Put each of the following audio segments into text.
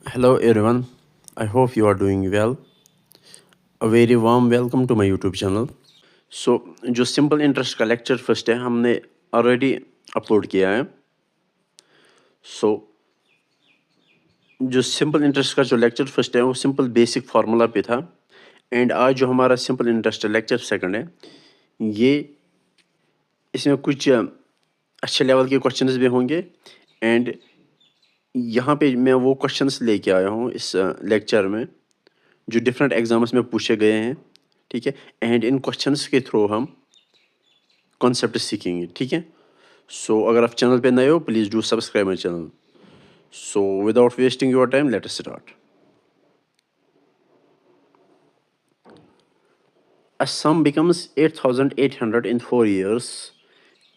Hello everyone, I hope you are doing well. A very warm welcome to my YouTube channel. So जो simple interest का lecture first है हमने already upload किया है. सो जो simple interest का जो लेक्चर फर्स्ट है वो सिंपल बेसिक फार्मूला पे था. एंड आज जो हमारा सिंपल इंटरेस्ट लेक्चर सेकंड है ये इसमें कुछ अच्छे लेवल के क्वेश्चंस भी होंगे. एंड यहाँ पे मैं वो क्वेश्चंस लेके आया हूँ इस लेक्चर में जो डिफरेंट एग्जाम्स में पूछे गए हैं. ठीक है. एंड इन क्वेश्चंस के थ्रू हम कॉन्सेप्ट सीखेंगे. ठीक है. सो अगर आप चैनल पे नए हो please do subscribe my channel. So without wasting your time let us start. A sum becomes 8,800 in 4 years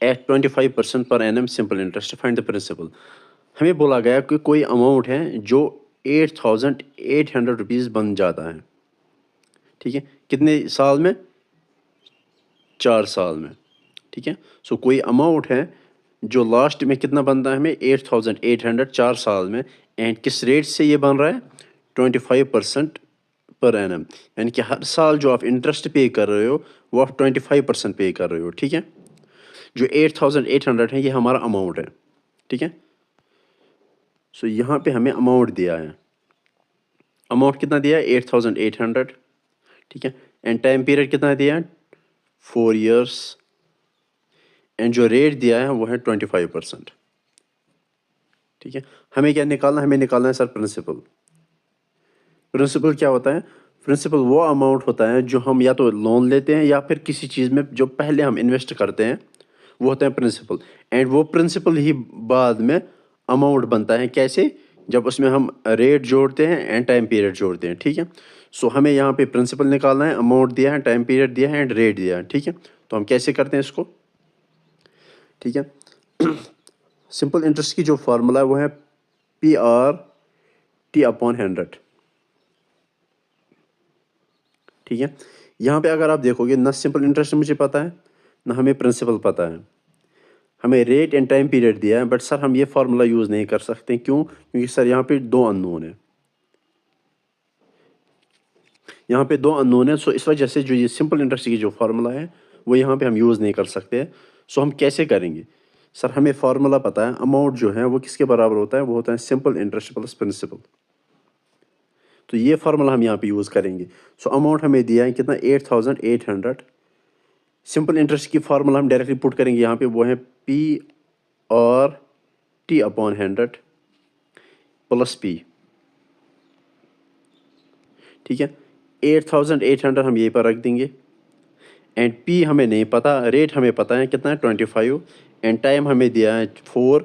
at 25% per annum simple interest. Find the principal. हमें बोला गया कि कोई अमाउंट है जो 8,800 रुपीज़ बन जाता है. ठीक है. कितने साल में? 4 साल में. ठीक है. सो कोई अमाउंट है जो लास्ट में कितना बनता है हमें 8,800 4 साल में. एंड किस रेट से ये बन रहा है? 25% पर एनम. यानी कि हर साल जो आप इंटरेस्ट पे कर रहे हो वो आप 25% पे कर रहे हो. ठीक है. जो 8,800 है ये हमारा अमाउंट है. ठीक है. सो यहाँ पे हमें अमाउंट दिया है. अमाउंट कितना दिया है? 8,800. ठीक है. एंड टाइम पीरियड कितना दिया है? 4 years. एंड जो रेट दिया है वो है 25%. ठीक है. हमें क्या निकालना है? हमें निकालना है सर प्रिंसिपल. प्रिंसिपल क्या होता है? प्रिंसिपल वो अमाउंट होता है जो हम या तो लोन लेते हैं या फिर किसी चीज़ में जो पहले हम इन्वेस्ट करते हैं वो होता है प्रिंसिपल. एंड वो प्रिंसिपल ही बाद में अमाउंट बनता है. कैसे? जब उसमें हम रेट जोड़ते हैं एंड टाइम पीरियड जोड़ते हैं. ठीक है. सो हमें यहाँ पे प्रिंसिपल निकालना है. अमाउंट दिया है, टाइम पीरियड दिया है एंड रेट दिया है. ठीक है. तो हम कैसे करते हैं इसको? ठीक है. सिंपल इंटरेस्ट की जो फार्मूला है वो है PRT/100. ठीक है. यहाँ पे अगर आप देखोगे ना सिंपल इंटरेस्ट मुझे पता है ना हमें प्रिंसिपल पता है. हमें रेट एंड टाइम पीरियड दिया है बट सर हम ये फार्मूला यूज़ नहीं कर सकते. क्यों? क्योंकि सर यहाँ पे दो अननोन है. यहाँ पे दो अननोन है. सो इस वजह से जो ये सिंपल इंटरेस्ट की जो फार्मूला है वो यहाँ पे हम यूज़ नहीं कर सकते. सो हम कैसे करेंगे? सर हमें फार्मूला पता है. अमाउंट जो है वो किसके बराबर होता है? वो होता है सिंपल इंटरेस्ट प्लस प्रिंसिपल. तो ये फार्मूला हम यहाँ पे यूज़ करेंगे. सो अमाउंट हमें दिया है कितना? 8,800. सिंपल इंटरेस्ट की फार्मूला हम डायरेक्टली पुट करेंगे यहाँ पे. वो है PRT/100 प्लस P. ठीक है. 8,800 हम यहीं पर रख देंगे. एंड P हमें नहीं पता. रेट हमें पता है कितना है? 25. एंड टाइम हमें दिया है 4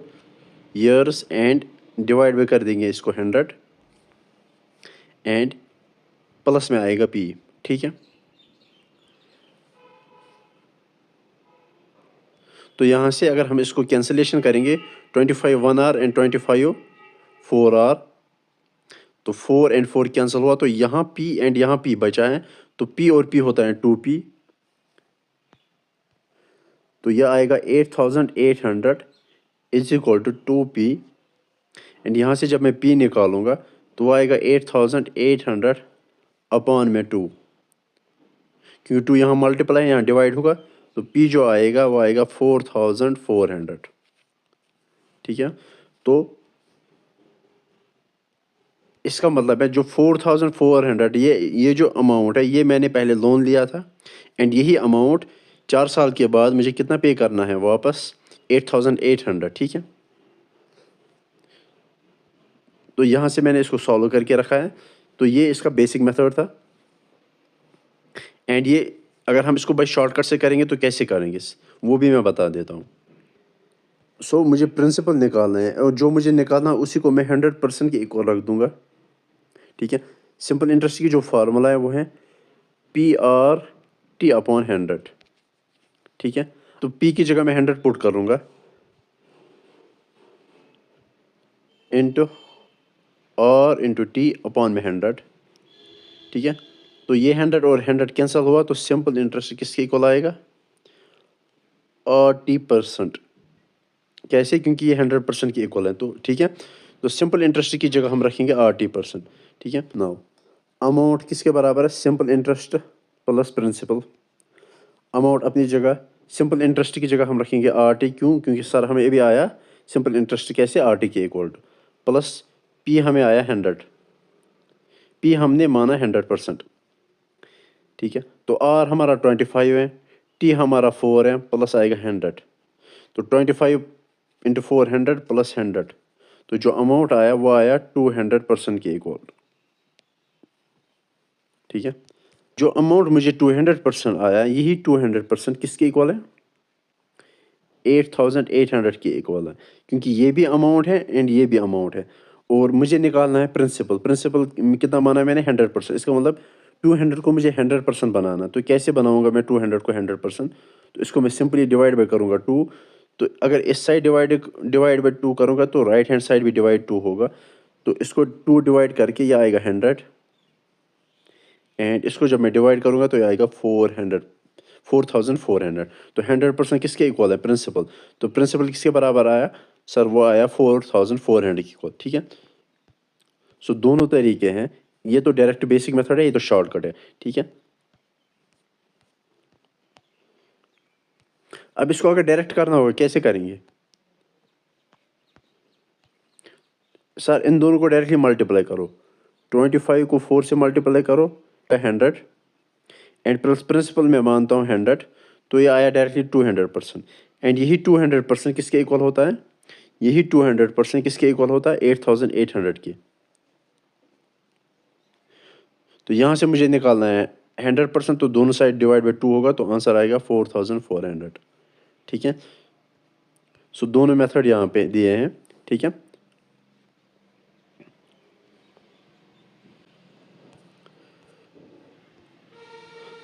years. एंड डिवाइड भी कर देंगे इसको 100. एंड प्लस में आएगा P. ठीक है. तो यहाँ से अगर हम इसको कैंसिलेशन करेंगे 25 1 आर एंड 25 4 आर. तो 4 एंड 4 कैंसिल हुआ तो यहाँ P एंड यहाँ P बचा है. तो P और P होता है 2P. तो यह आएगा 8,800 is equal to 2P. And यहाँ से जब मैं P निकालूंगा तो वो आएगा 8,800 अपॉन में 2. क्योंकि 2 यहाँ मल्टीप्लाई यहाँ डिवाइड होगा. तो P जो आएगा वो आएगा 4,400. ठीक है. तो इसका मतलब है जो 4,400 ये जो अमाउंट है ये मैंने पहले लोन लिया था. एंड यही अमाउंट 4 साल के बाद मुझे कितना पे करना है वापस? 8,800. ठीक है. तो यहाँ से मैंने इसको सॉल्व करके रखा है. तो ये इसका बेसिक मेथड था. एंड ये अगर हम इसको बाई शॉर्टकट से करेंगे तो कैसे करेंगे वो भी मैं बता देता हूँ. सो मुझे प्रिंसिपल निकालना है और जो मुझे निकालना है उसी को मैं 100% के इक्वल रख दूंगा. ठीक है. सिंपल इंटरेस्ट की जो फार्मूला है वो है PRT/100. ठीक है. तो P की जगह मैं 100 पुट करूँगा into R into T upon में 100. ठीक है. तो ये 100 और 100 कैंसिल हुआ तो सिंपल इंटरेस्ट किसके इक्वल आएगा? RT%. कैसे? क्योंकि ये 100% के इक्वल है. तो ठीक है. तो सिंपल इंटरेस्ट की जगह हम रखेंगे 80%, ठीक है। नाउ अमाउंट किसके बराबर है, simple interest plus principal. Amount अपनी जगह, सिंपल इंटरेस्ट की जगह हम रखेंगे 80, क्यों, क्योंकि सर हमें अभी आया सिंपल इंटरेस्ट कैसे 80 के इक्वल टू, प्लस पी हमें आया 100, पी हमने माना 100%, ठीक है। तो आर हमारा 25 है, टी हमारा 4 है, प्लस आएगा 100, तो 25 इंटू 400 प्लस 100, तो जो अमाउंट आया वो आया 200% के इक्वल, ठीक है। जो अमाउंट मुझे 200% आया, यही 200% किसके इक्वल है, 8800 के इक्वल है, क्योंकि ये भी अमाउंट है एंड ये भी अमाउंट है। और मुझे निकालना है प्रिंसिपल, प्रिंसिपल कितना माना है मैंने 100%, इसका मतलब 200 को मुझे 100% बनाना। तो कैसे बनाऊंगा मैं 200 को 100%, तो इसको मैं सिंपली डिवाइड बाई करूंगा 2। तो अगर इस साइड डिवाइड बाई 2 करूंगा तो राइट हैंड साइड भी डिवाइड 2 होगा, तो इसको 2 डिवाइड करके ये आएगा 100, एंड इसको जब मैं डिवाइड करूंगा तो ये आएगा 4400। तो 100% किसके इक्वल है, प्रिंसिपल। तो प्रिंसिपल किसके बराबर आया सर, वो आया 4400 के इक्वल, ठीक है। सो दोनों तरीके हैं, ये तो डायरेक्ट बेसिक मेथड है, ये तो शॉर्टकट है, ठीक है। अब इसको अगर डायरेक्ट करना होगा कैसे करेंगे सर, इन दोनों को डायरेक्टली मल्टीप्लाई करो, 25 को 4 से मल्टीप्लाई करो 100, एंड प्लस प्रिंसिपल मैं मानता हूँ 100, तो ये आया डायरेक्टली 200%, एंड यही 200% किसके इक्वल होता है, यही 200% किसके इक्वल होता है, 8800 के। तो यहाँ से मुझे निकालना है 100%, तो दोनों साइड डिवाइड बाई 2 होगा, तो आंसर आएगा 4400, ठीक है। सो दोनों मेथड यहाँ पे दिए हैं, ठीक है।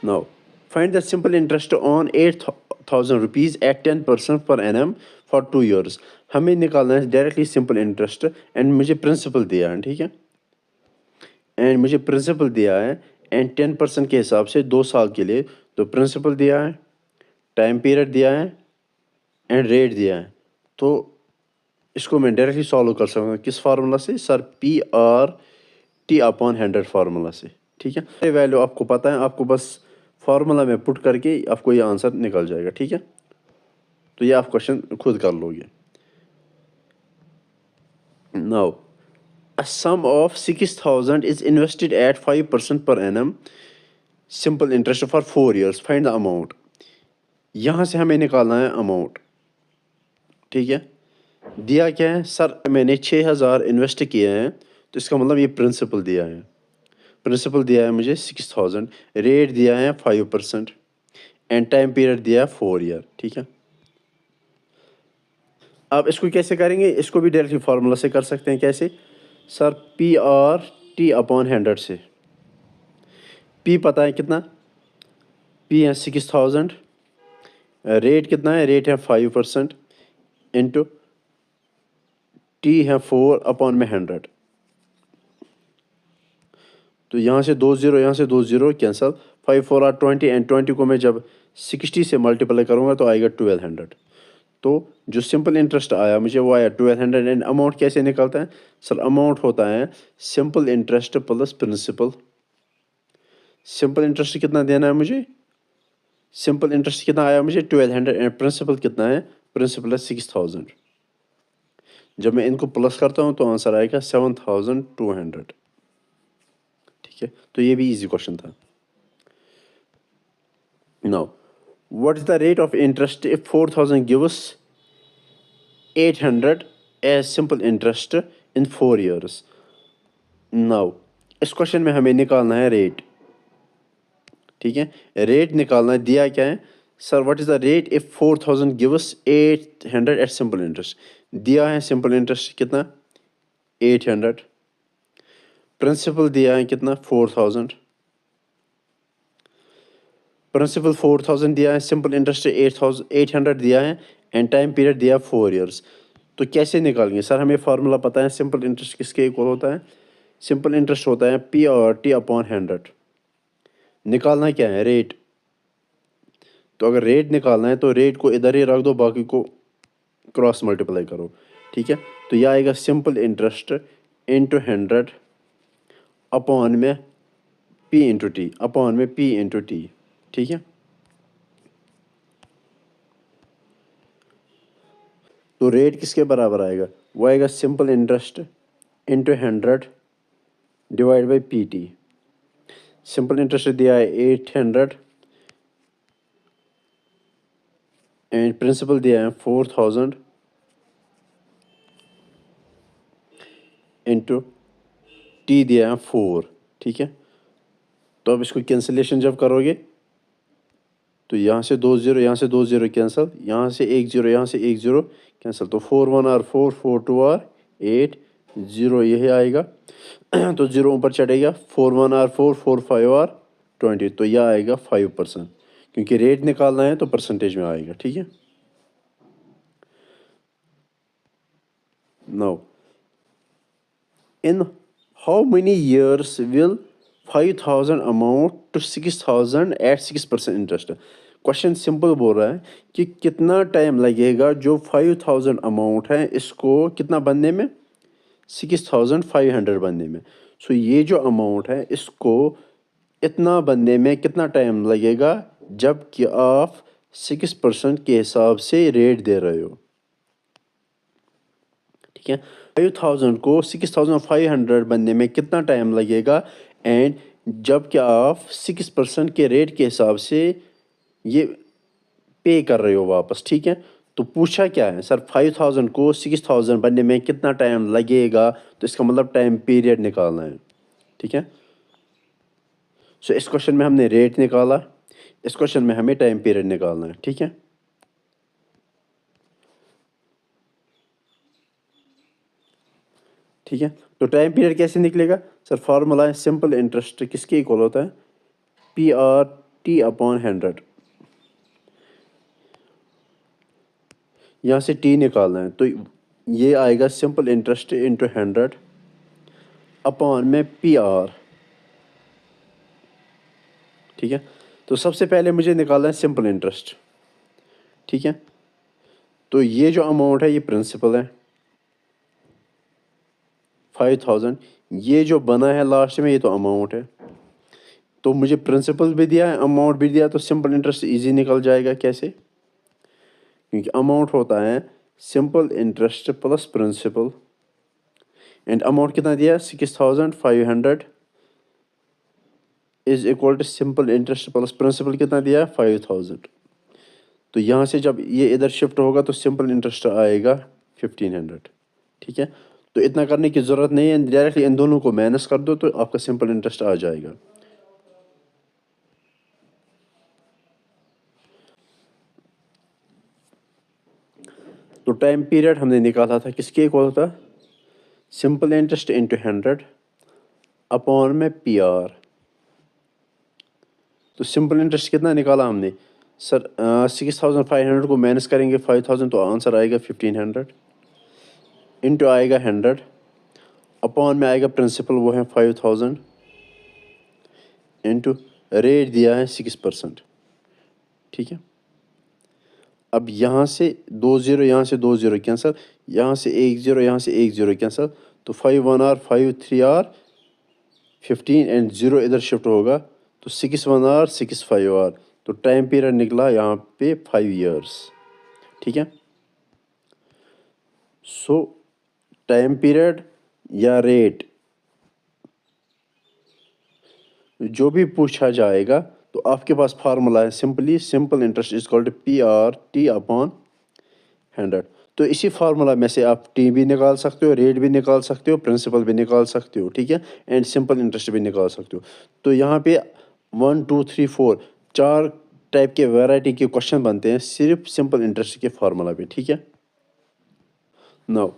Now, find the simple interest on 8,000 rupees at 10% per annum for 2 years. हमें निकालना है डायरेक्टली सिंपल इंटरेस्ट, एंड मुझे प्रिंसिपल दिया है, ठीक है। एंड मुझे प्रिंसिपल दिया है एंड 10% के हिसाब से 2 साल के लिए, तो प्रिंसिपल दिया है, टाइम पीरियड दिया है एंड रेट दिया है। तो इसको मैं डायरेक्टली सॉल्व कर सकता हूँ किस फार्मूला से sir, P R T upon 100 formula से, ठीक है। ये वैल्यू आपको पता है, आपको बस फार्मूला में पुट करके आपको ये आंसर निकल जाएगा, ठीक है। तो ये आप क्वेश्चन खुद कर लोगे। Now a sum of 6000 is invested at 5% per annum simple interest for 4 years, find the amount. यहाँ से हमें निकालना है अमाउंट, ठीक है। दिया क्या है सर, मैंने 6000 इन्वेस्ट किए हैं, तो इसका मतलब ये प्रिंसिपल दिया है, प्रिंसिपल दिया है मुझे 6000, रेट दिया है 5%, एंड टाइम पीरियड दिया है 4 year, ठीक है। अब इसको कैसे करेंगे, इसको भी डायरेक्टली फार्मूला से कर सकते हैं, कैसे sir, P R T upon 100 से। पी पता है कितना, पी है 6000, रेट कितना है, रेट है 5%, इंटू टी है 4 अपॉन में 100। तो यहाँ से 2 0, यहाँ से 2 0 कैंसल, 5 4 आर 20, एंड 20 को मैं जब 60 से मल्टीप्लाई करूँगा तो आएगा 1200। तो जो सिंपल इंटरेस्ट आया मुझे वो आया 1200, एंड अमाउंट कैसे निकलता है सर, अमाउंट होता है simple interest plus principal. Simple interest कितना देना है मुझे, सिंपल इंटरेस्ट कितना आया मुझे 1200, एंड प्रिंसिपल कितना है, प्रिंसिपल है 6000। जब मैं इनको प्लस करता हूँ तो आंसर आएगा 7200, ठीक है। तो ये भी इजी क्वेश्चन था। Now what is the rate of interest if 4000 gives 800 as simple interest in 4 years। Now इस क्वेश्चन में हमें निकालना है रेट, ठीक है। रेट निकालना है, दिया क्या है sir, what is the rate if 4000 gives 800 at simple interest. दिया है सिंपल इंटरेस्ट कितना 800, प्रिंसिपल दिया है कितना 4000, प्रिंसिपल 4000 दिया है, सिंपल इंटरेस्ट 800 दिया है, एंड टाइम पीरियड दिया 4 years। तो कैसे निकालेंगे सर, हमें फार्मूला पता है, सिंपल इंटरेस्ट किसके इक्वल होता है, सिंपल इंटरेस्ट होता है पी और टी अपॉन 100। निकालना क्या है, रेट। तो अगर रेट निकालना है तो रेट को इधर ही रख दो, बाकी को क्रॉस मल्टीप्लाई करो, ठीक है। तो यह आएगा सिंपल इंटरेस्ट इंटू 100 अपॉन में पी इंटू टी, अपॉन में पी इंटू टी। ठीक है। तो रेट किसके बराबर आएगा? वो आएगा simple interest into 100 divide by P T. Simple interest दिया है 800 एंड प्रिंसिपल दिया है 4000 इंटू टी दिया है 4। ठीक है। तो अब इसको कैंसिलेशन जब करोगे तो यहाँ से 2 0, यहाँ से 2 0 कैंसिल, यहाँ से 1 0, यहाँ से 1 0 कैंसिल। तो 4 1 आर 4, 4 2 आर 8, 0 यही आएगा। तो 0 ऊपर चढ़ेगा, 4 1 आर 4, 4 5 आर 20। तो यह आएगा 5%, क्योंकि रेट निकालना है तो परसेंटेज में आएगा। ठीक है। Now in how many years will 5000 amount to 6000 at 6% interest? Question simple बोल रहा है कि कितना टाइम लगेगा जो 5000 अमाउंट है इसको कितना बनने में, 6500 बनने में। सो ये जो अमाउंट है इसको इतना बनने में कितना टाइम लगेगा जबकि आप 6% के हिसाब से रेट दे रहे हो। ठीक है। 5000 को 6500 बनने में कितना टाइम लगेगा एंड जबकि आप 6% के रेट के हिसाब से ये पे कर रहे हो वापस। ठीक है। तो पूछा क्या है सर, 5000 को 6000 बनने में कितना टाइम लगेगा, तो इसका मतलब टाइम पीरियड निकालना है। ठीक है। सो इस क्वेश्चन में हमने रेट निकाला, इस क्वेश्चन में हमें टाइम पीरियड निकालना है। ठीक है। ठीक है। तो टाइम पीरियड कैसे निकलेगा सर? फार्मूला है सिंपल इंटरेस्ट किसके इक्वल होता है, पी आर टी अपॉन 100। यहाँ से टी निकालना है तो ये आएगा सिंपल इंटरेस्ट इंटू 100 अपॉन में पी आर। ठीक है। तो सबसे पहले मुझे निकालना है सिंपल इंटरेस्ट। ठीक है। तो ये जो अमाउंट है ये प्रिंसिपल है 5000, ये जो बना है लास्ट में ये तो अमाउंट है। तो मुझे प्रिंसिपल भी दिया है, अमाउंट भी दिया, तो सिंपल इंटरेस्ट इजी निकल जाएगा। कैसे? क्योंकि अमाउंट होता है simple interest plus principal and amount कितना दिया 6500 is equal to simple interest plus principal कितना दिया 5000। तो यहाँ से जब ये इधर शिफ्ट होगा तो सिंपल इंटरेस्ट आएगा 1500। ठीक है। तो इतना करने की ज़रूरत नहीं है, डायरेक्टली इन दोनों को माइनस कर दो तो आपका सिंपल इंटरेस्ट आ जाएगा। तो टाइम पीरियड हमने निकाला था किसके इक्वल होता, सिंपल इंटरेस्ट इंटू 100 अपॉन में पी आर। तो सिंपल इंटरेस्ट कितना निकाला हमने सर, 6500 को माइनस करेंगे 5000 तो आंसर आएगा 1500 इंटू आएगा 100 अपॉन में आएगा प्रिंसिपल वो है 5000 इंटू रेट दिया है 6%। ठीक है। अब यहाँ से 2 0, यहाँ से 2 0 कैंसिल, यहाँ से 1 0, यहाँ से 1 0 कैंसिल। तो 5 1 आर 5 3 आर 15 एंड 0 इधर शिफ्ट होगा तो 6 1 आर 6 5 आर। तो टाइम पीरियड निकला यहाँ पे 5 ईयर्स। ठीक है। सो टाइम पीरियड या रेट जो भी पूछा जाएगा तो आपके पास फार्मूला है simply simple interest is called P R T upon 100। तो इसी फार्मूला में से आप टी भी निकाल सकते हो, रेट भी निकाल सकते हो, प्रिंसिपल भी निकाल सकते हो। ठीक है। एंड सिंपल इंटरेस्ट भी निकाल सकते हो। तो यहाँ पे 1 2 3 4 4 टाइप के वैरायटी के क्वेश्चन बनते हैं सिर्फ सिंपल इंटरेस्ट के फार्मूला पे। ठीक है। नाउ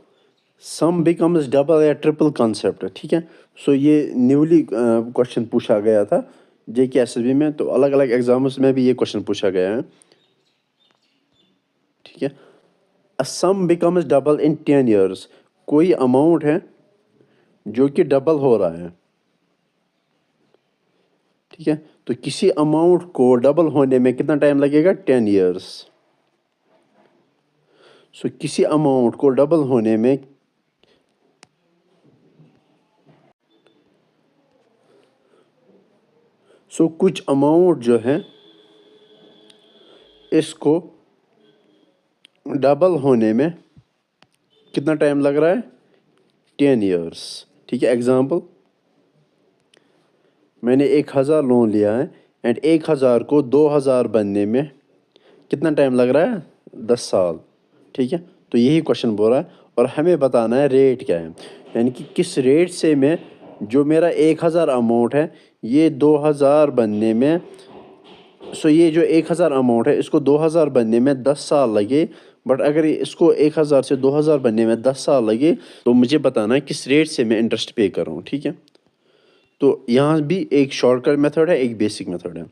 सम बिकम्स डबल या ट्रिपल कॉन्सेप्ट। ठीक है। सो ये न्यूली क्वेश्चन पूछा गया था JKSSB में, तो अलग अलग एग्जाम्स में भी ये क्वेश्चन पूछा गया है। ठीक है। A sum becomes double in 10 years, कोई अमाउंट है जो कि डबल हो रहा है। ठीक है। तो किसी अमाउंट को डबल होने में कितना टाइम लगेगा 10 ईयर्स। सो किसी अमाउंट को डबल होने में कुछ अमाउंट जो है इसको डबल होने में कितना टाइम लग रहा है? 10 ईयर्स। ठीक है, एग्जांपल मैंने 1000 लोन लिया है एंड 1000 को 2000 बनने में कितना टाइम लग रहा है? 10 साल। ठीक है, तो यही क्वेश्चन बोल रहा है और हमें बताना है रेट क्या है, यानी कि किस रेट से मैं जो मेरा 1000 अमाउंट है ये 2000 बनने में, ये जो 1000 अमाउंट है इसको 2000 बनने में 10 साल लगे, बट अगर इसको 1000 से 2000 बनने में 10 साल लगे तो मुझे बताना है किस रेट से मैं इंटरेस्ट पे कर रहा हूँ। ठीक है, तो यहाँ भी एक शॉर्टकट मेथड है, एक बेसिक मेथड है।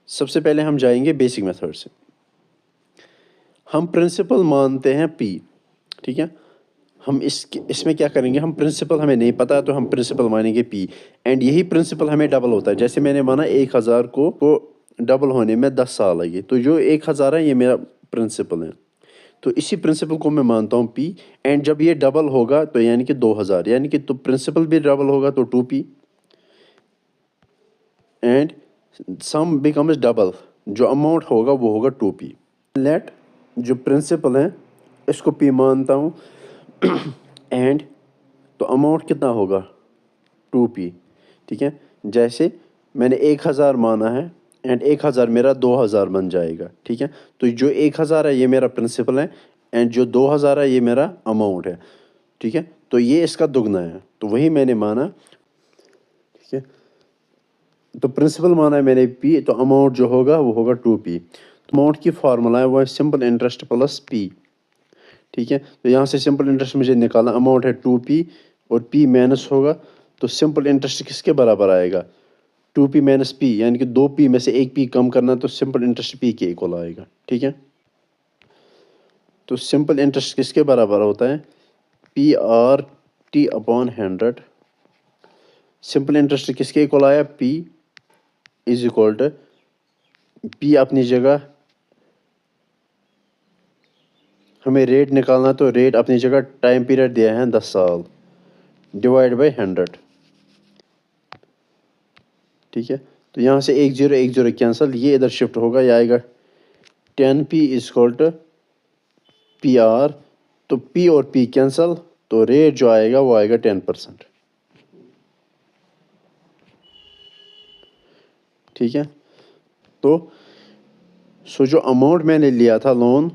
सबसे पहले हम जाएंगे बेसिक मेथड से। हम प्रिंसिपल मानते हैं पी। ठीक है, हम इसमें क्या करेंगे, हम प्रिंसिपल हमें नहीं पता तो हम प्रिंसिपल मानेंगे पी एंड यही प्रिंसिपल हमें डबल होता है। जैसे मैंने माना 1000 को डबल होने में 10 साल लगे, तो जो 1000 है ये मेरा प्रिंसिपल है, तो इसी प्रिंसिपल को मैं मानता हूँ पी एंड जब ये डबल होगा तो यानी कि 2000, यानी कि तो प्रिंसिपल भी डबल होगा तो 2p and some becomes double, जो अमाउंट होगा वो होगा 2p। लेट जो प्रिंसिपल है इसको p मानता हूँ एंड तो अमाउंट कितना होगा? 2p। ठीक है, जैसे मैंने 1000 माना है एंड 1000 मेरा 2000 बन जाएगा। ठीक है, तो जो 1000 है ये मेरा प्रिंसिपल है एंड जो 2000 है ये मेरा अमाउंट है। ठीक है, तो ये इसका दुगना है, तो वही मैंने माना। ठीक है, तो प्रिंसिपल माना है मैंने p, तो अमाउंट जो होगा वो होगा 2p। तो अमाउंट की फार्मूला है वो है सिंपल इंटरेस्ट प्लस p। ठीक है, तो यहाँ से सिंपल इंटरेस्ट मुझे निकालना, अमाउंट है 2p और p माइनस होगा, तो सिंपल इंटरेस्ट किसके बराबर आएगा? 2p माइनस p, यानी कि 2p में से एक p कम करना, तो सिंपल इंटरेस्ट p के इक्वल आएगा। ठीक है, तो सिंपल इंटरेस्ट किसके बराबर होता है? PRT/100। सिंपल इंटरेस्ट किसके इक्वल आया? p is equal to p अपनी जगह, हमें रेट निकालना, तो रेट अपनी जगह टाइम पीरियड दिया है 10 साल डिवाइड बाई 100। ठीक है, तो यहाँ से 1 0 कैंसिल, ये इधर शिफ्ट होगा, ये आएगा 10p is equal to PR, तो p और p कैंसिल, तो रेट जो आएगा वो आएगा 10%। ठीक है, तो जो अमाउंट मैंने लिया था लोन,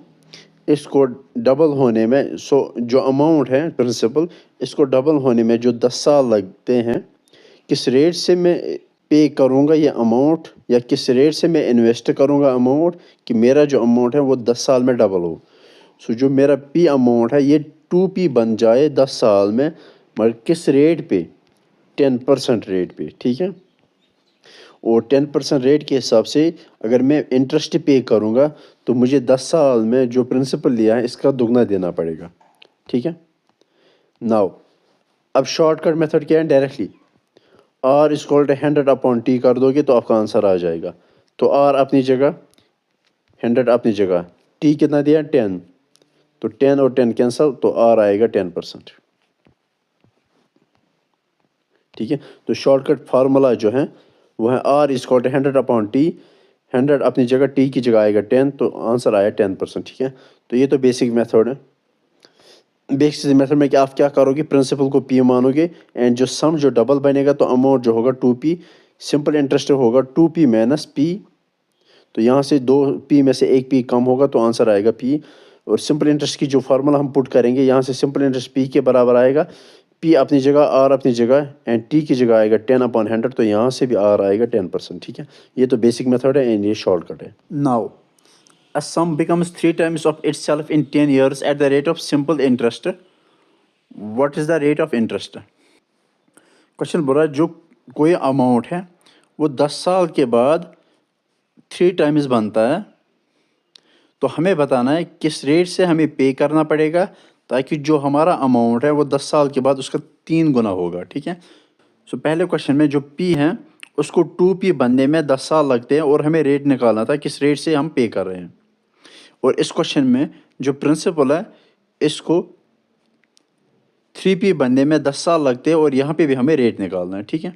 इसको डबल होने में, जो अमाउंट है प्रिंसिपल, इसको डबल होने में जो 10 साल लगते हैं, किस रेट से मैं पे करूँगा ये अमाउंट, या किस रेट से मैं इन्वेस्ट करूँगा अमाउंट कि मेरा जो अमाउंट है वो 10 साल में डबल हो। जो मेरा p अमाउंट है ये 2p बन जाए 10 साल में, मगर किस रेट पे? 10% रेट पे। ठीक है, और 10% रेट के हिसाब से अगर मैं इंटरेस्ट पे करूँगा तो मुझे 10 साल में जो प्रिंसिपल लिया है इसका दुगना देना पड़ेगा। ठीक है, नाउ अब शॉर्टकट मेथड क्या है? Directly r equal to 100/t कर दोगे तो आपका आंसर आ जाएगा। तो r अपनी जगह, 100 अपनी जगह, t कितना दिया? 10, तो 10 और 10 कैंसिल, तो r आएगा 10%। ठीक है, तो शॉर्टकट फार्मूला जो है वो है r इक्वल टू 100/t, 100 अपनी जगह, t की जगह आएगा 10, तो आंसर आया 10%। ठीक है, तो ये तो बेसिक मेथड है। बेसिक मेथड में क्या आप क्या करोगे? प्रिंसिपल को p मानोगे एंड जो सम जो डबल बनेगा तो अमाउंट जो होगा 2p, सिंपल इंटरेस्ट होगा 2p माइनस p, तो यहाँ से 2p में से एक p कम होगा तो आंसर आएगा p। और सिंपल इंटरेस्ट की जो फार्मूला हम पुट करेंगे, यहाँ से सिंपल इंटरेस्ट p के बराबर आएगा, p अपनी जगह, r अपनी जगह एंड t की जगह आएगा 10/100, तो यहाँ से भी r आएगा 10%। ठीक है, ये तो बेसिक मेथड है एंड ये शॉर्टकट है। Now a sum becomes 3 times of itself in 10 years at the rate of simple interest. What is the rate of interest? Question बोल रहा है जो कोई अमाउंट है वो 10 साल के बाद 3 टाइम्स बनता है, तो हमें बताना है किस रेट से हमें पे करना पड़ेगा ताकि जो हमारा अमाउंट है वो 10 साल के बाद उसका 3 गुना होगा। ठीक है, पहले क्वेश्चन में जो p है उसको 2p बनने में 10 साल लगते हैं और हमें रेट निकालना था किस रेट से हम पे कर रहे हैं। और इस क्वेश्चन में जो प्रिंसिपल है इसको 3p बनने में 10 साल लगते हैं और यहाँ पे भी हमें रेट निकालना है, ठीक है।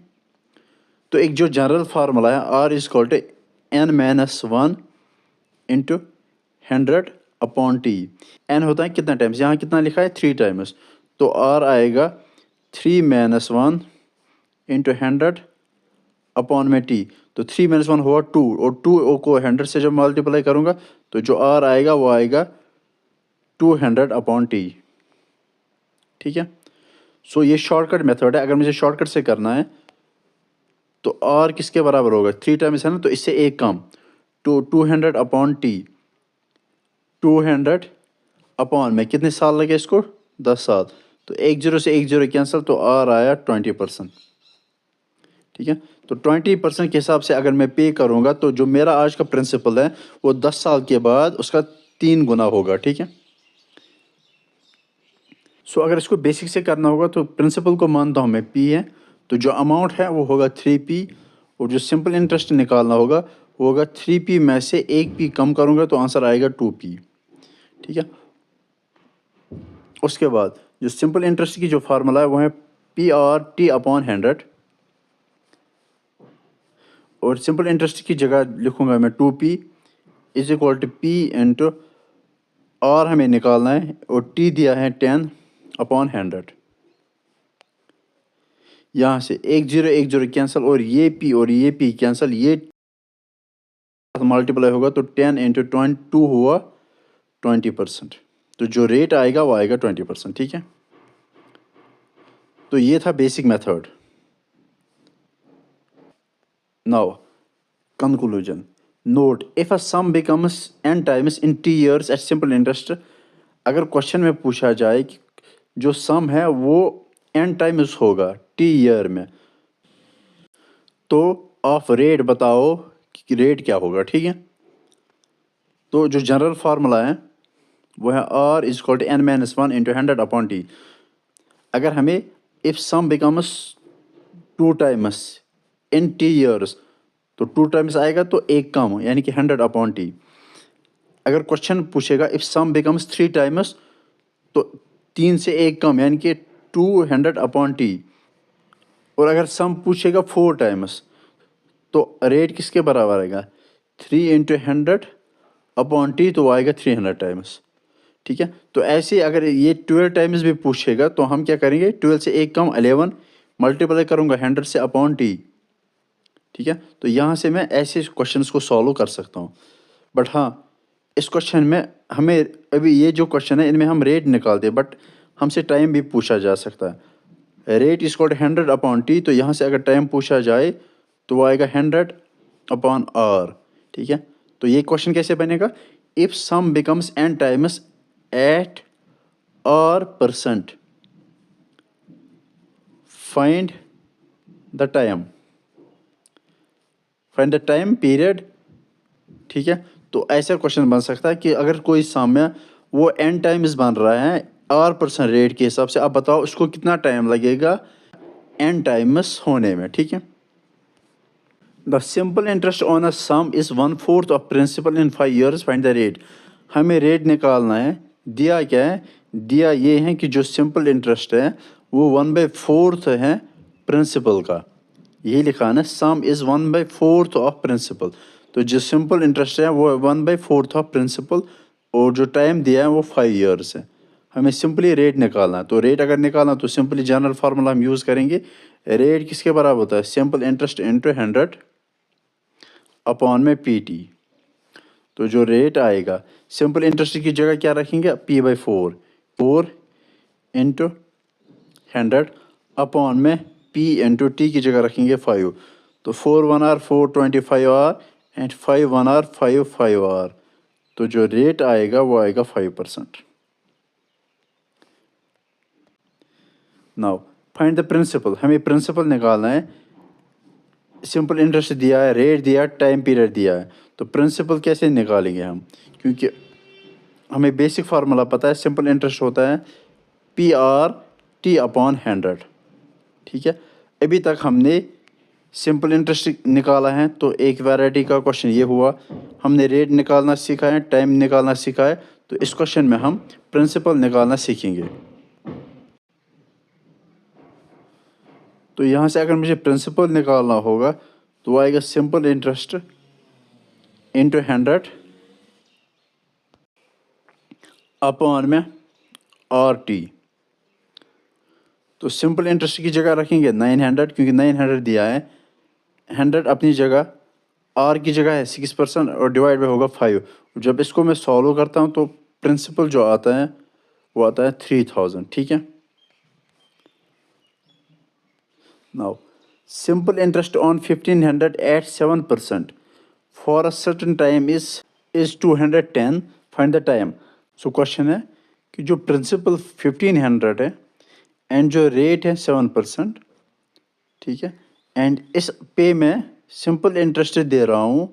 तो एक जो जनरल फार्मूला है r is equal to n-1 into 100/t। n होता है कितना टाइम्स, यहाँ कितना लिखा है 3 टाइम्स, तो r आएगा 3-1 इंटू 100/t। तो 3-1 हुआ 2 और 2 को 100 से जब मल्टीप्लाई करूँगा तो जो r आएगा वो आएगा 200/t, ठीक है। सो ये शॉर्टकट मेथड है। अगर मुझे शॉर्टकट से करना है तो r किसके बराबर होगा, 3 टाइम्स है ना, तो इससे एक कम, तो 200/t। 200 अपॉन में कितने साल लगे इसको, 10 साल। तो 10 से 10 कैंसिल, तो r आया 20%, ठीक है। तो 20% के हिसाब से अगर मैं पे करूँगा तो जो मेरा आज का प्रिंसिपल है वो 10 साल के बाद उसका 3 गुना होगा, ठीक है। सो अगर इसको बेसिक से करना होगा तो प्रिंसिपल को मानता हूँ मैं p है, तो जो अमाउंट है वो होगा 3p, और जो सिंपल इंटरेस्ट निकालना होगा वो होगा 3p में से 1p कम करूँगा तो आंसर आएगा 2p, ठीक है। उसके बाद जो सिंपल इंटरेस्ट की जो फार्मूला है वो है PRT/100, और सिंपल इंटरेस्ट की जगह लिखूंगा मैं 2p is equal to p into r हमें निकालना है और t दिया है 10/100। यहाँ से 10 कैंसिल और ये p कैंसिल, ये मल्टीप्लाई होगा तो 10 इंटू 2 हुआ 20%। तो जो रेट आएगा वो आएगा 20%, ठीक है। तो ये था basic method. Now conclusion, note if a sum becomes n times in t years at simple interest. अगर क्वेश्चन में पूछा जाए कि जो सम है वो n टाइम्स होगा t ईयर में, तो ऑफ रेट बताओ कि रेट क्या होगा, ठीक है। तो जो जनरल फार्मूला है वो है r is equal to n-1 into 100/t। अगर हमें if sum becomes 2 times in t years, तो 2 टाइम्स आएगा तो एक कम यानी कि 100/t। अगर क्वेश्चन पूछेगा इफ सम बिकम्स 3 टाइम्स, तो 3 से एक कम यानी कि 200/t। और अगर सम पूछेगा 4 टाइम्स तो रेट किसके बराबर आएगा, 3 इंटू 100/t, तो आएगा 300 टाइम्स, ठीक है। तो ऐसे अगर ये 12 टाइम्स भी पूछेगा तो हम क्या करेंगे, 12 से एक कम 11 मल्टीप्लाई करूँगा 100 से अपॉन t, ठीक है। तो यहाँ से मैं ऐसे क्वेश्चंस को सॉल्व कर सकता हूँ। बट हाँ, इस क्वेश्चन में हमें अभी ये जो क्वेश्चन है इनमें हम रेट निकालते हैं, बट हमसे टाइम भी पूछा जा सकता है। Rate is equal to 100/t, तो यहाँ से अगर टाइम पूछा जाए तो वो आएगा 100/r, ठीक है। तो ये क्वेश्चन कैसे बनेगा, if sum becomes n times at r%, find the time, find the time period, ठीक है। तो ऐसा क्वेश्चन बन सकता है कि अगर कोई सम है वो n टाइम्स बन रहा है r% रेट के हिसाब से, आप बताओ उसको कितना टाइम लगेगा n टाइम्स होने में, ठीक है। The simple interest on a sum is 1/4 of principal in 5 years, find the rate. हमें रेट निकालना है। दिया क्या है, दिया ये है कि जो सिंपल इंटरेस्ट है वो 1/4 है प्रिंसिपल का, यही लिखा है ना, सम इज 1/4 ऑफ प्रिंसिपल। तो जो सिंपल इंटरेस्ट है वो 1/4 ऑफ प्रिंसिपल, और जो टाइम दिया है वो 5 years है। हमें सिंपली रेट निकालना है। तो रेट अगर निकालना तो सिंपली जनरल फार्मूला हम यूज़ करेंगे। रेट किसके बराबर होता है, सिंपल इंटरेस्ट इंटू 100 अपॉन में PT। तो जो रेट आएगा, सिंपल इंटरेस्ट की जगह क्या रखेंगे, p/4, 4 इंटू 100 अपॉन में p इंटू t की जगह रखेंगे 5। तो 4 1 r 4 25r and 5 1 r 5 5r। तो जो रेट आएगा वो आएगा 5%। नाउ फाइंड द प्रिंसिपल, हमें प्रिंसिपल निकालना है। सिंपल इंटरेस्ट दिया है, रेट दिया है, टाइम पीरियड दिया है, तो प्रिंसिपल कैसे निकालेंगे हम, क्योंकि हमें बेसिक फार्मूला पता है। सिंपल इंटरेस्ट होता है PRT/100, ठीक है। अभी तक हमने सिंपल इंटरेस्ट निकाला है, तो एक वैरायटी का क्वेश्चन ये हुआ। हमने रेट निकालना सीखा है, टाइम निकालना सीखा है, तो इस क्वेश्चन में हम प्रिंसिपल निकालना सीखेंगे। तो यहाँ से अगर मुझे प्रिंसिपल निकालना होगा तो आएगा सिंपल इंटरेस्ट इंटू 100 अपॉन में RT। तो सिंपल इंटरेस्ट की जगह रखेंगे 900 क्योंकि 900 दिया है, 100 अपनी जगह, R की जगह है 6% और डिवाइड में होगा 5। जब इसको मैं सॉल्व करता हूँ तो प्रिंसिपल जो आता है वो आता है 3000। ठीक है। Now simple interest on 1500 at 7% for a certain time is 210, find the time. So question है कि जो प्रिंसिपल 1500 है एंड जो रेट है 7%, ठीक है, एंड इस पे में सिंपल इंटरेस्ट दे रहा हूँ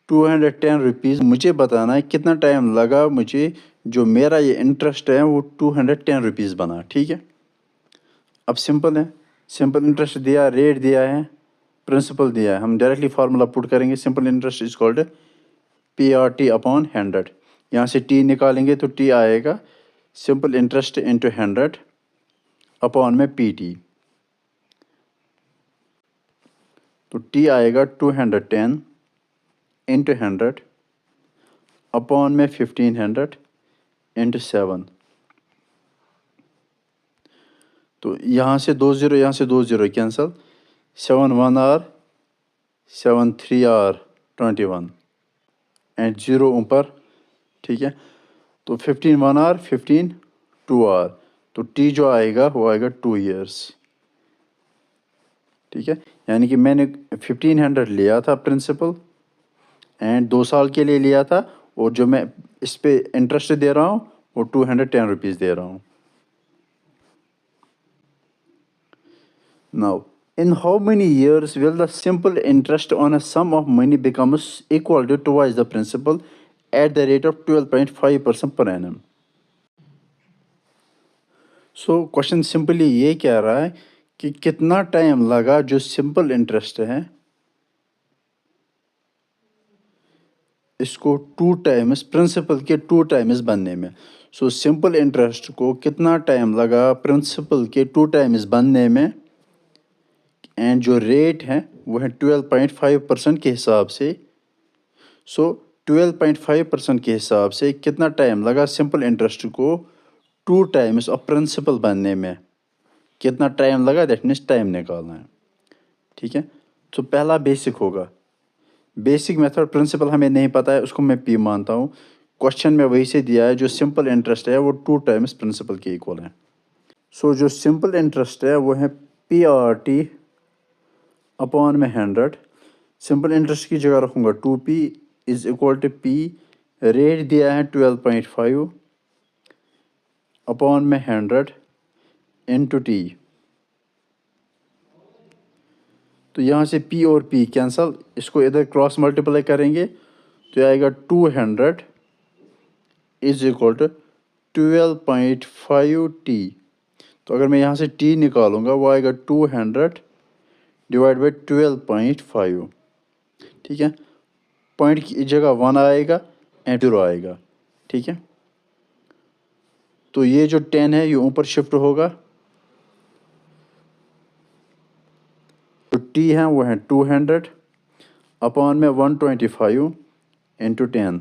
210 रुपीज़। मुझे बताना है कितना टाइम लगा मुझे जो मेरा ये इंटरेस्ट है वो 210 रुपीज़ बना। ठीक है। अब सिंपल है, सिंपल इंटरेस्ट दिया, रेट दिया है, प्रिंसिपल दिया है, हम डायरेक्टली फार्मूला पुट करेंगे। Simple interest is called PRT upon 100। यहाँ से T निकालेंगे तो T आएगा सिंपल इंटरेस्ट इंटू 100 अपॉन में PT। तो T आएगा 210 इंटू 100 अपॉन में 1500 इंटू 7। तो यहाँ से 2 0, यहाँ से 2 0 कैंसिल, 7 1 R 7 3 R 21 एंड 0 ऊपर। ठीक है। तो 15 1 R 15 2 R। तो T जो आएगा वो आएगा 2 years। ठीक है। यानी कि मैंने 1500 लिया था प्रिंसिपल एंड 2 साल के लिए लिया था, और जो मैं इस पे इंटरेस्ट दे रहा हूँ वो 210 रुपीज़ दे रहा हूँ। Now, in how many years will the simple interest on a sum of money becomes equal to twice the principal at the rate of 12.5% per annum? So question simply ये कह रहा है कि कितना टाइम लगा जो सिंपल इंटरेस्ट है इसको 2 टाइम्स प्रिंसिपल के 2 टाइम्स बनने में। सो सिंपल इंटरेस्ट को कितना टाइम लगा प्रिंसिपल के 2 टाइम्स बनने में, एंड जो रेट है वो है 12.5% के हिसाब से। सो 12.5% के हिसाब से कितना टाइम लगा सिंपल इंटरेस्ट को 2 टाइम्स ऑफ प्रिंसिपल बनने में, कितना टाइम लगा, दैट मीन्स टाइम निकालना है। ठीक है। तो पहला बेसिक होगा, बेसिक मेथड प्रिंसिपल हमें नहीं पता है उसको मैं P मानता हूँ। क्वेश्चन में वही से दिया है जो सिंपल इंटरेस्ट है वो 2 टाइम्स प्रिंसिपल के इक्वल है। सो जो सिंपल इंटरेस्ट है वो है PRT अपॉन में 100। सिंपल इंटरेस्ट की जगह रखूँगा 2P is equal to P, rate दिया है 12.5 अपॉन में 100 इंटू T। तो यहाँ से P और P कैंसल, इसको इधर क्रॉस मल्टीप्लाई करेंगे तो आएगा 200 इज इक्वल टू 12.5T। तो अगर मैं यहाँ से T निकालूंगा वो आएगा 200 डिवाइड बाई 12.5। ठीक है। पॉइंट की जगह 1 आएगा एंड 0 आएगा। ठीक है। तो ये जो 10 है ये ऊपर शिफ्ट होगा, तो T है वो है 200 अपॉन में 125 इंटू 10।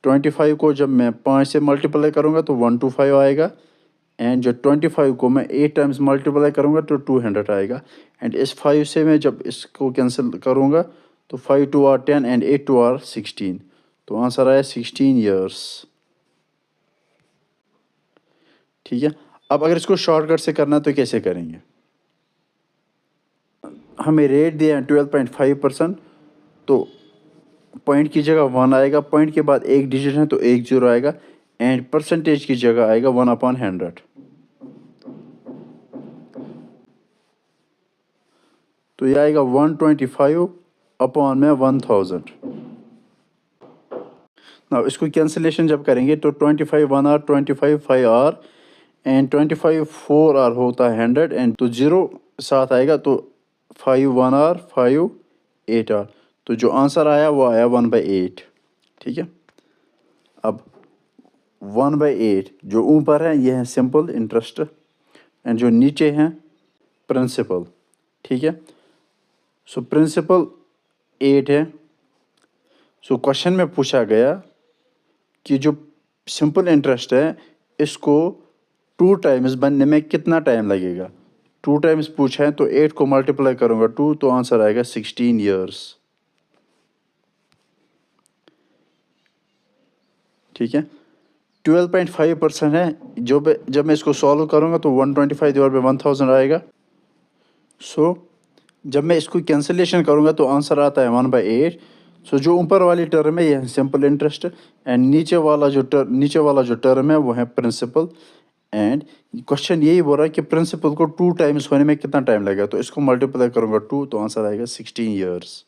25 को जब मैं 5 से मल्टीप्लाई करूँगा तो 125 आएगा, एंड जो 25 को मैं 8 टाइम्स मल्टीप्लाई करूँगा तो 200 आएगा, एंड इस 5 से मैं जब इसको कैंसिल करूँगा तो 5 2 R 10 एंड 8 2 R 16। तो आंसर आया 16 ईयर्स। ठीक है। अब अगर इसको शॉर्टकट से करना तो कैसे करेंगे, हमें रेट दिया है 12.5%, तो पॉइंट की जगह 1 आएगा, पॉइंट के बाद एक डिजिट है तो एक 0 आएगा, एंड परसेंटेज की जगह आएगा 1 अपॉन 100। तो ये आएगा 125 अपॉन में 1000। ना इसको कैंसिलेशन जब करेंगे तो 25 1 R 25 5 R एंड 25 4 R होता है 100, एंड तो 0 साथ आएगा तो 5 1 R 5 8 R। तो जो आंसर आया वो आया 1/8। ठीक है। अब 1/8 जो ऊपर है ये है सिंपल इंटरेस्ट एंड जो नीचे है प्रिंसिपल, ठीक है। सो प्रिंसिपल 8 है। सो क्वेश्चन में पूछा गया कि जो सिंपल इंटरेस्ट है इसको 2 टाइम्स बनने में कितना टाइम लगेगा। 2 टाइम्स पूछा है तो 8 को मल्टीप्लाई करूँगा 2 तो आंसर आएगा 16 ईयर्स, ठीक है। 12.5% है। जब मैं इसको सॉल्व करूँगा तो 125 डिवाइड बाई 1000 आएगा। सो जब मैं इसको कैंसिलेशन करूँगा तो आंसर आता है 1/8। सो जो ऊपर वाली टर्म है यह है सिंपल इंटरेस्ट एंड नीचे वाला जो टर्म है वो है प्रिंसिपल। एंड क्वेश्चन यही बोल रहा है कि प्रिंसिपल को 2 टाइम्स होने में कितना टाइम लगेगा, तो इसको मल्टीप्लाई करूँगा 2 तो आंसर आएगा 16 ईयर्स,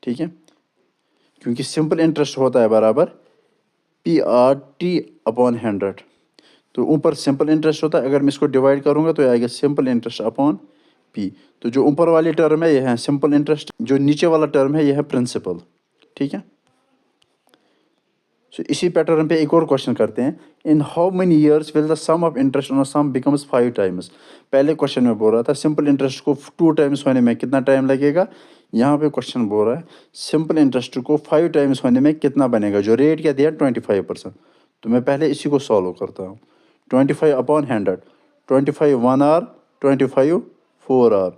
ठीक है। क्योंकि सिंपल इंटरेस्ट होता है बराबर PRT/100। तो ऊपर सिंपल इंटरेस्ट होता है, अगर मैं इसको डिवाइड करूँगा तो आएगा सिंपल इंटरेस्ट अपॉन P। तो जो ऊपर वाली टर्म है यह है सिंपल इंटरेस्ट, जो नीचे वाला टर्म है यह है प्रिंसिपल, ठीक है। सो इसी पैटर्न पे एक और क्वेश्चन करते हैं। In how many years will the sum of interest on a sum becomes 5 times. पहले क्वेश्चन में बोल रहा था सिंपल इंटरेस्ट को 2 टाइम्स होने में कितना टाइम लगेगा। यहाँ पे क्वेश्चन बोल रहा है सिंपल इंटरेस्ट को 5 टाइम्स होने में कितना बनेगा। जो रेट क्या दिया 25%। तो मैं पहले इसी को सॉल्व करता हूँ। 25/100, 25 1 आवर, 25 4 आवर।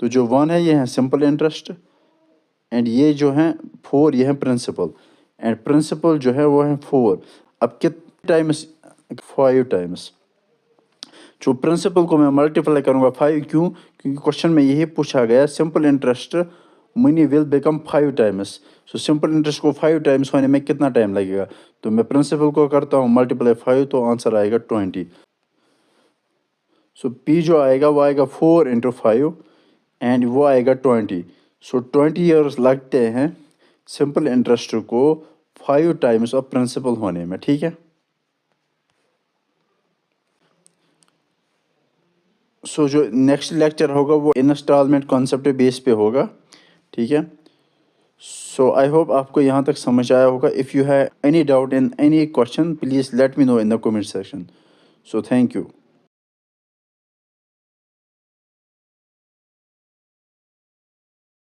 तो जो 1 है ये है सिंपल इंटरेस्ट एंड ये जो है 4 ये है प्रिंसिपल एंड प्रिंसिपल जो है वो है 4। अब कितने टाइम्स 5 टाइम्स। जो प्रिंसिपल को मैं मल्टीप्लाई करूँगा 5, क्यों, क्योंकि क्वेश्चन में यही पूछा गया simple interest money will become 5 times. So simple interest को 5 टाइम्स होने में कितना टाइम लगेगा। तो मैं प्रिंसिपल को करता हूँ मल्टीप्लाई 5 तो आंसर आएगा 20। सो P जो आएगा वो आएगा 4 × 5 एंड वो आएगा 20। सो 20 ईयर्स लगते हैं सिंपल इंटरेस्ट को 5 टाइम्स ऑफ प्रिंसिपल होने में, ठीक है। सो जो नेक्स्ट लेक्चर होगा वो इंस्टॉलमेंट कॉन्सेप्ट बेस पे होगा, ठीक है। सो आई होप आपको यहाँ तक समझ आया होगा। If you have any doubt in any question please let me know in the comment section. So thank you.